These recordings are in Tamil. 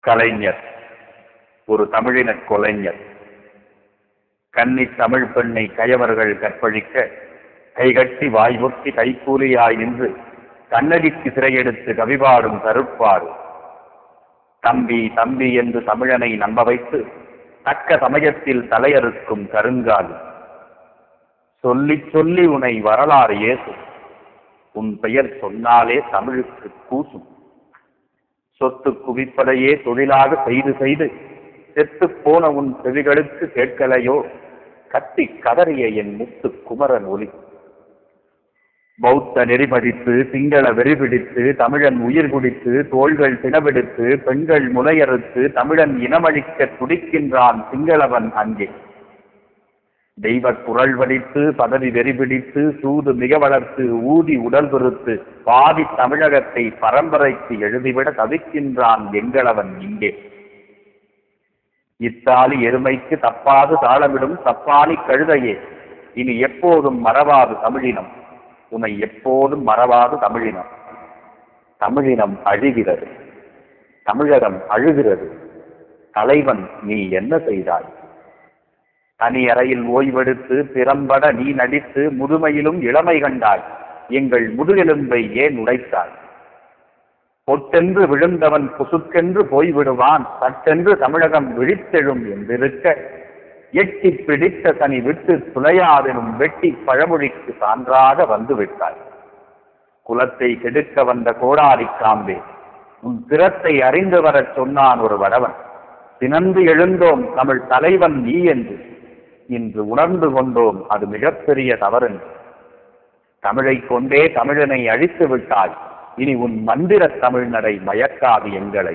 கலைஞர் ஒரு தமிழின கொலைஞர். கன்னி தமிழ் பெண்ணை கயவர்கள் கற்பழிக்க கைகட்டி வாய்வொட்டி கைக்கூலியாய் நின்று கண்ணடிக்கு சிறையெடுத்து கவிபாடும் கருப்பாடு. தம்பி தம்பி என்று தமிழனை நம்ப வைத்து தக்க சமயத்தில் தலையறுக்கும் கருங்காலி. சொல்லி சொல்லி உனை வரலாறு ஏசும், உன் பெயர் சொன்னாலே தமிழுக்கு கூசும். சொத்து குவிப்பதையே தொழிலாக செய்து செய்து செத்து போன உன் செவிகளுக்கு கேட்கலையோ கத்தி கதறிய என் முத்து குமரன் ஒலி. பௌத்த நெறிபடித்து சிங்கள வெறிபிடித்து தமிழன் உயிர் குடித்து தோள்கள் தினவெடுத்து பெண்கள் முலையறுத்து தமிழன் இனமழிக்க துடிக்கின்றான் சிங்களவன் அங்கே. தெய்வ குரல் வடித்து பதவி வெறிபிடித்து சூது மிக வளர்த்து ஊதி உடல் பொறுத்து பாதி தமிழகத்தை பரம்பரைக்கு எழுதிவிட தவிக்கின்றான் எங்களவன் இங்கே. இத்தாலி எருமைக்கு தப்பாது தாளமிடும் தப்பானி கழுதையே, இனி எப்போதும் மறவாது தமிழினம், உன்னை எப்போதும் மறவாது தமிழினம். தமிழினம் அழிகிறது, தமிழகம் அழுகிறது. தலைவன் நீ என்ன செய்தாய்? தனி அறையில் ஓய்வெடுத்து திறம்பட நீ நடித்து முதுமையிலும் இளமை கண்டாய். எங்கள் முதுகெலும்பை ஏன் உடைத்தாய்? பொட்டென்று விழுந்தவன் புசுக்கென்று போய்விடுவான், சட்டென்று தமிழகம் விழித்தெழும் என்றிருக்க எட்டி பிடித்த தனி விட்டு துளையாதெனும் வெட்டி பழமொழிக்கு சான்றாக வந்து விட்டாய். குலத்தை கெடுக்க வந்த கோடாரி காம்பே, உன் திறத்தை அறிந்து வரச் சொன்னான் ஒரு வடவன். சினந்து எழுந்தோம் தமிழ் தலைவன் நீ என்று, இன்று உணர்ந்து கொண்டோம் அது மிகப்பெரிய தவறென்று. தமிழை கொண்டே தமிழனை அழித்து விட்டாய், இனி உன் மந்திர தமிழ் நடை மயக்காது எங்களை.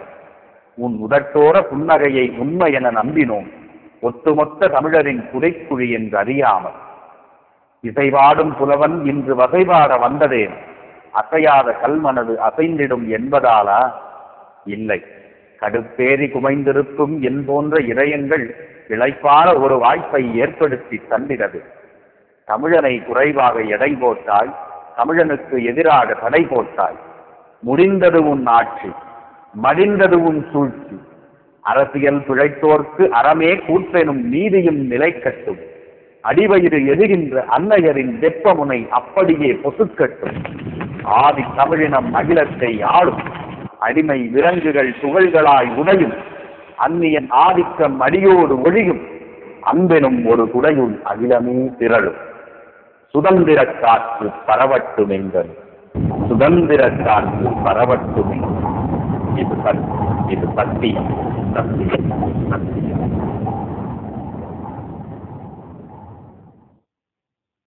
உன் உதட்டோர புன்னகையை உண்மை என நம்பினோம், ஒட்டுமொத்த தமிழரின் குறைக்குழி என்று அறியாமல். இசைவாடும் புலவன் இன்று வகைபாட வந்ததேன், அசையாத கல்மனது அசைந்திடும் என்பதாலா? இல்லை, கடுப்பேறி குமைந்திருக்கும் என் போன்ற இதயங்கள் இளைப்பான ஒரு வாய்ப்பை ஏற்படுத்தி தந்திடது. தமிழனை குறைவாக எடை போட்டாய், தமிழனுக்கு எதிராக தடை போட்டாய். முடிந்தது உன் ஆட்சி, மடிந்தது உன் சூழ்ச்சி. அரசியல் பிழைத்தோர்க்கு அறமே கூற்றெனும் நீதியும் நிலை கட்டும். அடிவயிறு எதிர்கின்ற அன்னையரின் வெப்பமுனை அப்படியே பொசுக்கட்டும். ஆதி தமிழினம் அகிலத்தை ஆளும், அடிமை விலங்குகள் துகள்களாய் உடையும். அந்நியன் ஆதிக்கம் அடியோடு ஒழியும், அன்பெனும் ஒரு குடையுள் அகிலமே திரளும். சுதந்திர காற்று பரவட்டும் எங்கள், சுதந்திர காற்று பரவட்டும். இது சத்தியம், சத்தியம், சத்தியம்.